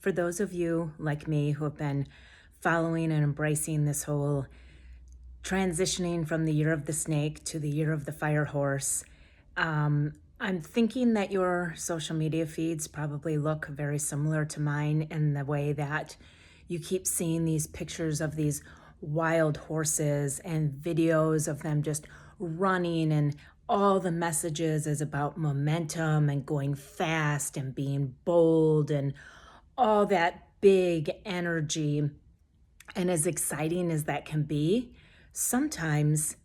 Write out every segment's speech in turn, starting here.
For those of you like me who have been following and embracing this whole transitioning from the year of the snake to the year of the fire horse, I'm thinking that your social media feeds probably look very similar to mine in the way that you keep seeing these pictures of these wild horses and videos of them just running, and all the messages is about momentum and going fast and being bold and all that big energy. And as exciting as that can be, sometimes,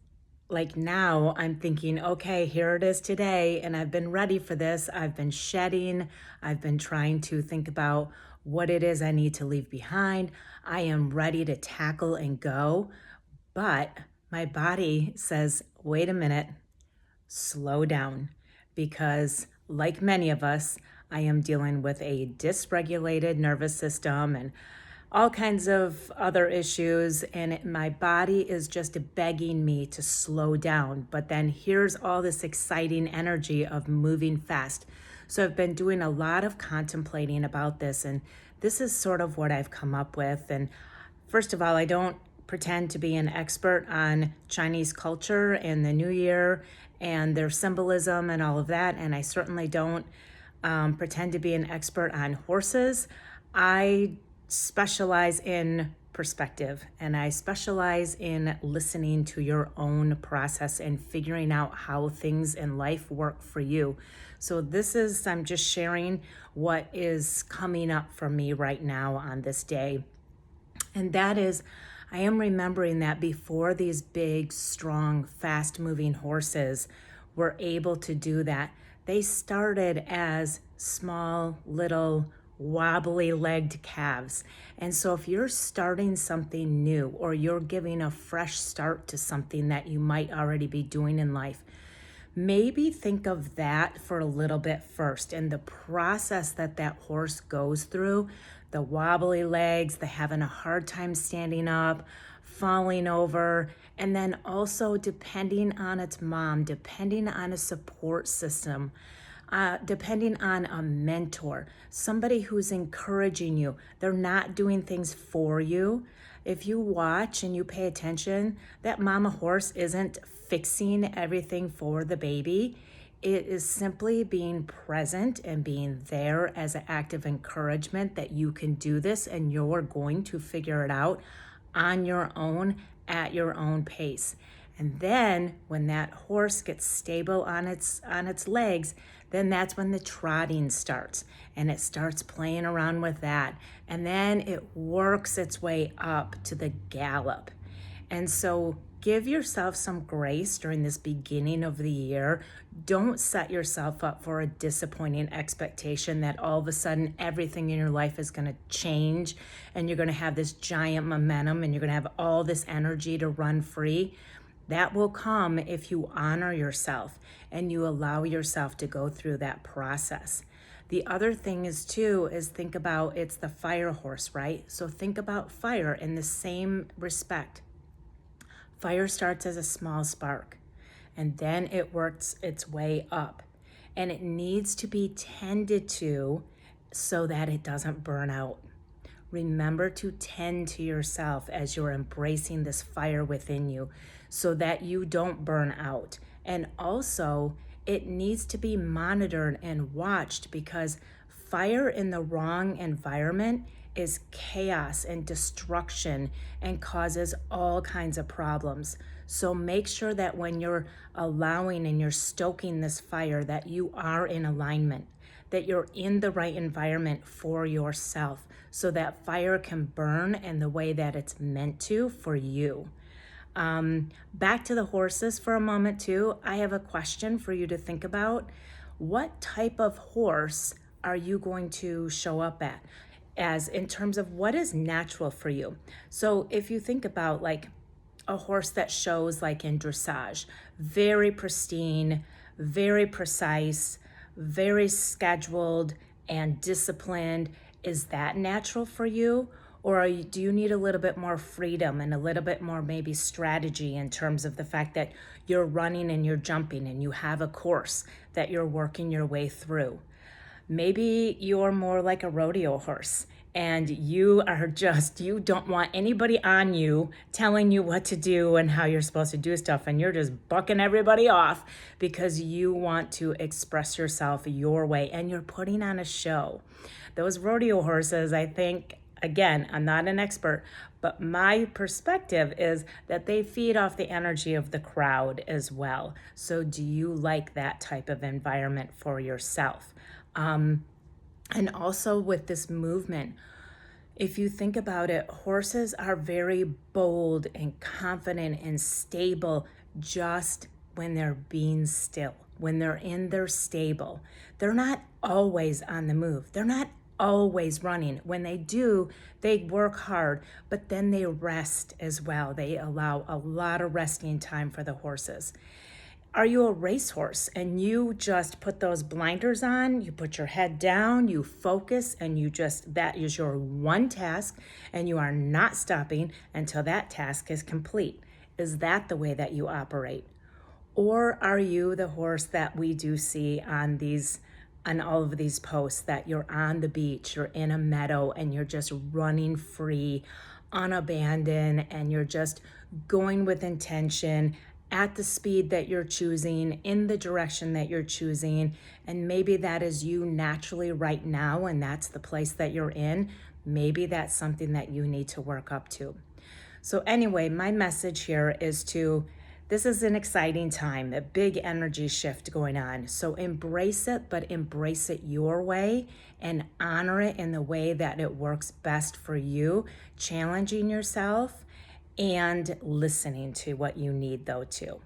like now, I'm thinking, okay, here it is today, and I've been ready for this. I've been shedding, I've been trying to think about what it is I need to leave behind. I am ready to tackle and go, but my body says, wait a minute, slow down, because like many of us, I am dealing with a dysregulated nervous system and all kinds of other issues, and my body is just begging me to slow down. But then here's all this exciting energy of moving fast. So I've been doing a lot of contemplating about this, and this is sort of what I've come up with. And first of all, I don't pretend to be an expert on Chinese culture and the New Year and their symbolism and all of that, and I certainly don't pretend to be an expert on horses. I specialize in perspective, and I specialize in listening to your own process and figuring out how things in life work for you. So I'm just sharing what is coming up for me right now on this day. And that is, I am remembering that before these big, strong, fast moving horses were able to do that, they started as small, little, wobbly legged calves. And so if you're starting something new, or you're giving a fresh start to something that you might already be doing in life, maybe think of that for a little bit first, and the process that that horse goes through, the wobbly legs, the having a hard time standing up, falling over, and then also depending on its mom, depending on a support system, depending on a mentor, somebody who's encouraging you. They're not doing things for you. If you watch and you pay attention, that mama horse isn't fixing everything for the baby. It is simply being present and being there as an act of encouragement that you can do this and you're going to figure it out on your own at your own pace. And then when that horse gets stable on its legs, then that's when the trotting starts, and it starts playing around with that. And then it works its way up to the gallop. And so give yourself some grace during this beginning of the year. Don't set yourself up for a disappointing expectation that all of a sudden everything in your life is going to change and you're going to have this giant momentum and you're going to have all this energy to run free. That will come if you honor yourself and you allow yourself to go through that process. The other thing is think about, it's the fire horse, right? So think about fire in the same respect. Fire starts as a small spark, and then it works its way up, and it needs to be tended to so that it doesn't burn out. Remember to tend to yourself as you're embracing this fire within you so that you don't burn out. And also, it needs to be monitored and watched, because fire in the wrong environment is chaos and destruction and causes all kinds of problems. So make sure that when you're allowing and you're stoking this fire, that you are in alignment, that you're in the right environment for yourself so that fire can burn in the way that it's meant to for you. Back to the horses for a moment too. I have a question for you to think about. What type of horse are you going to show up as in terms of what is natural for you? So if you think about like a horse that shows like in dressage, very pristine, very precise, very scheduled and disciplined, is that natural for you? Or do you need a little bit more freedom and a little bit more maybe strategy in terms of the fact that you're running and you're jumping and you have a course that you're working your way through? Maybe you're more like a rodeo horse and you don't want anybody on you telling you what to do and how you're supposed to do stuff. And you're just bucking everybody off because you want to express yourself your way and you're putting on a show. Those rodeo horses, I think, again, I'm not an expert, but my perspective is that they feed off the energy of the crowd as well. So, do you like that type of environment for yourself? And also with this movement, if you think about it, horses are very bold and confident and stable just when they're being still, when they're in their stable. They're not always on the move. They're not always running. When they do, they work hard, but then they rest as well. They allow a lot of resting time for the horses. Are you a racehorse and you just put those blinders on, you put your head down, you focus, and that is your one task, and you are not stopping until that task is complete? Is that the way that you operate? Or are you the horse that we do see on all of these posts, that you're on the beach, you're in a meadow, and you're just running free, unabandoned, and you're just going with intention at the speed that you're choosing, in the direction that you're choosing, and maybe that is you naturally right now, and that's the place that you're in. Maybe that's something that you need to work up to. So anyway, my message here is this is an exciting time, a big energy shift going on. So embrace it, but embrace it your way and honor it in the way that it works best for you, challenging yourself and listening to what you need though too.